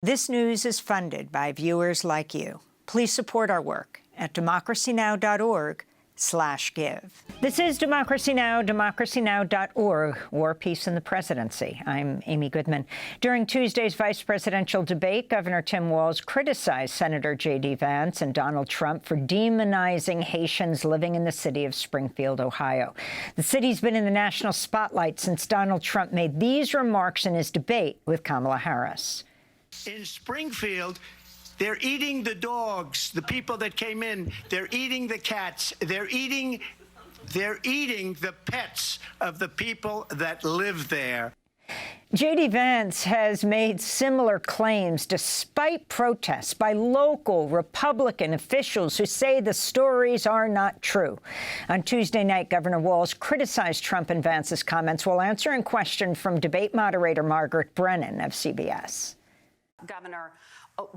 This news is funded by viewers like you. Please support our work at democracynow.org/give. This is Democracy Now!, democracynow.org, War, Peace, and the Presidency. I'm Amy Goodman. During Tuesday's vice presidential debate, Governor Tim Walz criticized Senator J.D. Vance and Donald Trump for demonizing Haitians living in the city of Springfield, Ohio. The city's been in the national spotlight since Donald Trump made these remarks in his debate with Kamala Harris. In Springfield, they're eating the dogs, the people that came in. They're eating the cats. They're eating the pets of the people that live there. J.D. Vance has made similar claims despite protests by local Republican officials who say the stories are not true. On Tuesday night, Governor Walz criticized Trump and Vance's comments while answering a question from debate moderator Margaret Brennan of CBS. Governor,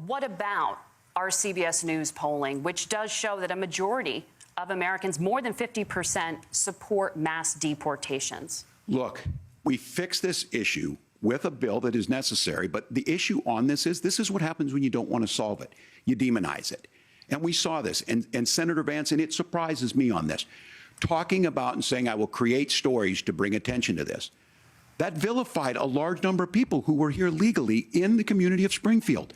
what about our CBS News polling, which does show that a majority of Americans, more than 50%, support mass deportations? Look, we fix this issue with a bill that is necessary, but the issue on this is what happens when you don't want to solve it. You demonize it. And we saw this. And Senator Vance, and it surprises me on this, talking about and saying, I will create stories to bring attention to this. That vilified a large number of people who were here legally in the community of Springfield.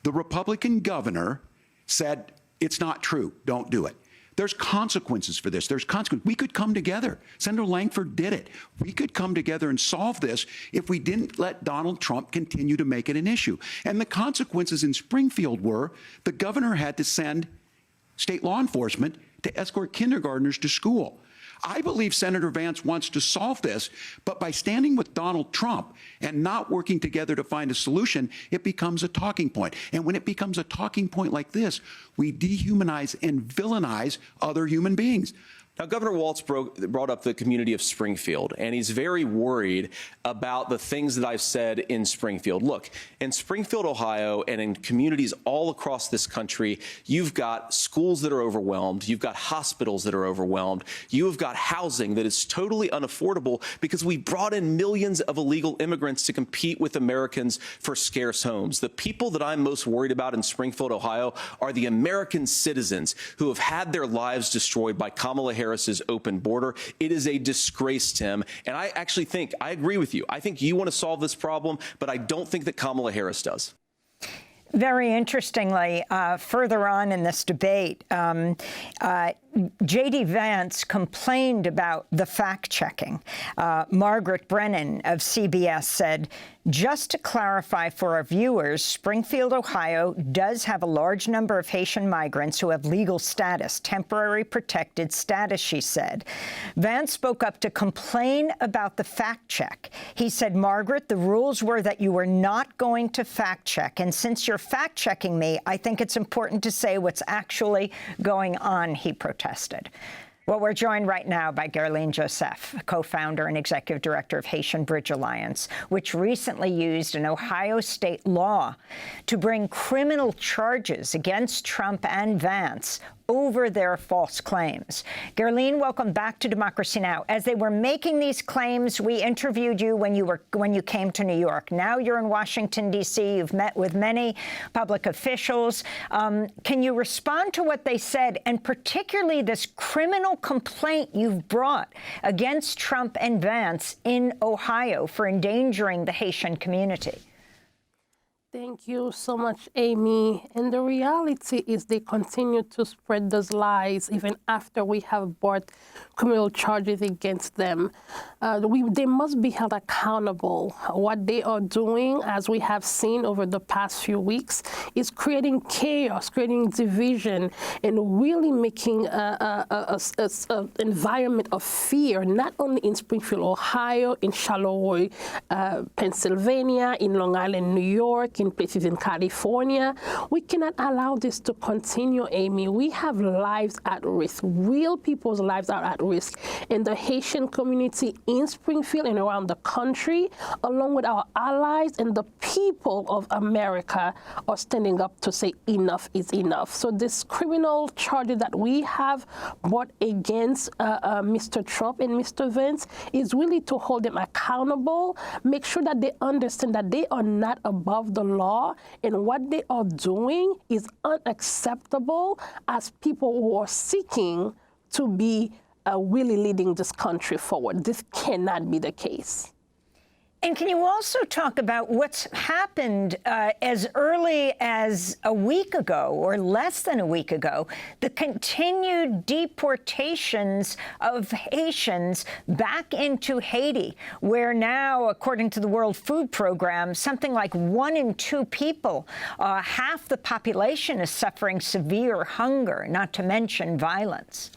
The Republican governor said, it's not true, don't do it. There's consequences for this. There's consequences. We could come together. Senator Langford did it. We could come together and solve this if we didn't let Donald Trump continue to make it an issue. And the consequences in Springfield were the governor had to send state law enforcement to escort kindergartners to school. I believe Senator Vance wants to solve this, but by standing with Donald Trump and not working together to find a solution, it becomes a talking point. And when it becomes a talking point like this, we dehumanize and villainize other human beings. Now, Governor Walz brought up the community of Springfield, and he's very worried about the things that I've said in Springfield. Look, in Springfield, Ohio, and in communities all across this country, you've got schools that are overwhelmed. You've got hospitals that are overwhelmed. You have got housing that is totally unaffordable because we brought in millions of illegal immigrants to compete with Americans for scarce homes. The people that I'm most worried about in Springfield, Ohio, are the American citizens who have had their lives destroyed by Kamala Harris's open border. It is a disgrace, Tim. And I actually think, I agree with you. I think you want to solve this problem, but I don't think that Kamala Harris does. Very interestingly, further on in this debate, J.D. Vance complained about the fact-checking. Margaret Brennan of CBS said, just to clarify for our viewers, Springfield, Ohio does have a large number of Haitian migrants who have legal status, temporary protected status, she said. Vance spoke up to complain about the fact-check. He said, Margaret, the rules were that you were not going to fact-check, and since you're fact-checking me, I think it's important to say what's actually going on, he protested. Well, we're joined right now by Guerline Jozef, co-founder and executive director of Haitian Bridge Alliance, which recently used an Ohio state law to bring criminal charges against Trump and Vance over their false claims. Guerline, welcome back to Democracy Now! As they were making these claims, we interviewed you when you came to New York. Now you're in Washington, D.C. You've met with many public officials. Can you respond to what they said, and particularly this criminal complaint you've brought against Trump and Vance in Ohio for endangering the Haitian community? Thank you so much, Amy. And the reality is they continue to spread those lies even after we have brought criminal charges against them. They must be held accountable. What they are doing, as we have seen over the past few weeks, is creating chaos, creating division, and really making an environment of fear, not only in Springfield, Ohio, in Charleroi, Pennsylvania, in Long Island, New York, in places in California. We cannot allow this to continue, Amy. We have lives at risk. Real people's lives are at risk. And the Haitian community in Springfield and around the country, along with our allies and the people of America, are standing up to say enough is enough. So this criminal charges that we have brought against Mr. Trump and Mr. Vance is really to hold them accountable, make sure that they understand that they are not above the law, and what they are doing is unacceptable as people who are seeking to be really leading this country forward. This cannot be the case. And can you also talk about what's happened as early as a week ago, or less than a week ago, the continued deportations of Haitians back into Haiti, where now, according to the World Food Program, something like 1 in 2 people, half the population is suffering severe hunger, not to mention violence.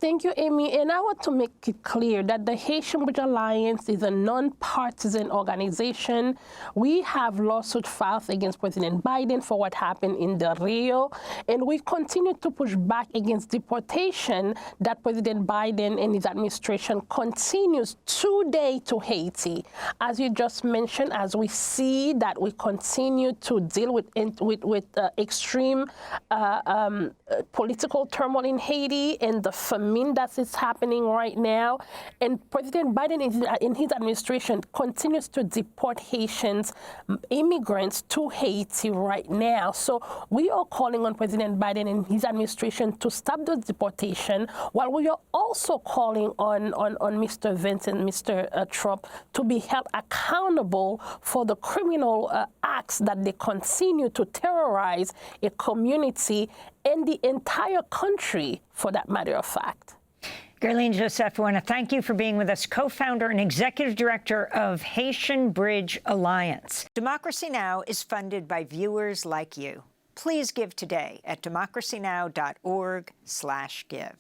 Thank you, Amy. And I want to make it clear that the Haitian Bridge Alliance is a non-partisan organization. We have lawsuits filed against President Biden for what happened in Del Rio, and we continue to push back against deportation that President Biden and his administration continues today to Haiti. As you just mentioned, as we see that we continue to deal with extreme political turmoil in Haiti and the famine that is happening right now. And President Biden in his administration continues to deport Haitians, immigrants to Haiti right now. So we are calling on President Biden and his administration to stop the deportation, while we are also calling on Mr. Vance and Mr. Trump to be held accountable for the criminal acts that they continue to terrorize a community and the entire country, for that matter of fact. Guerline Jozef, I want to thank you for being with us, co-founder and executive director of Haitian Bridge Alliance. Democracy Now! Is funded by viewers like you. Please give today at democracynow.org/give.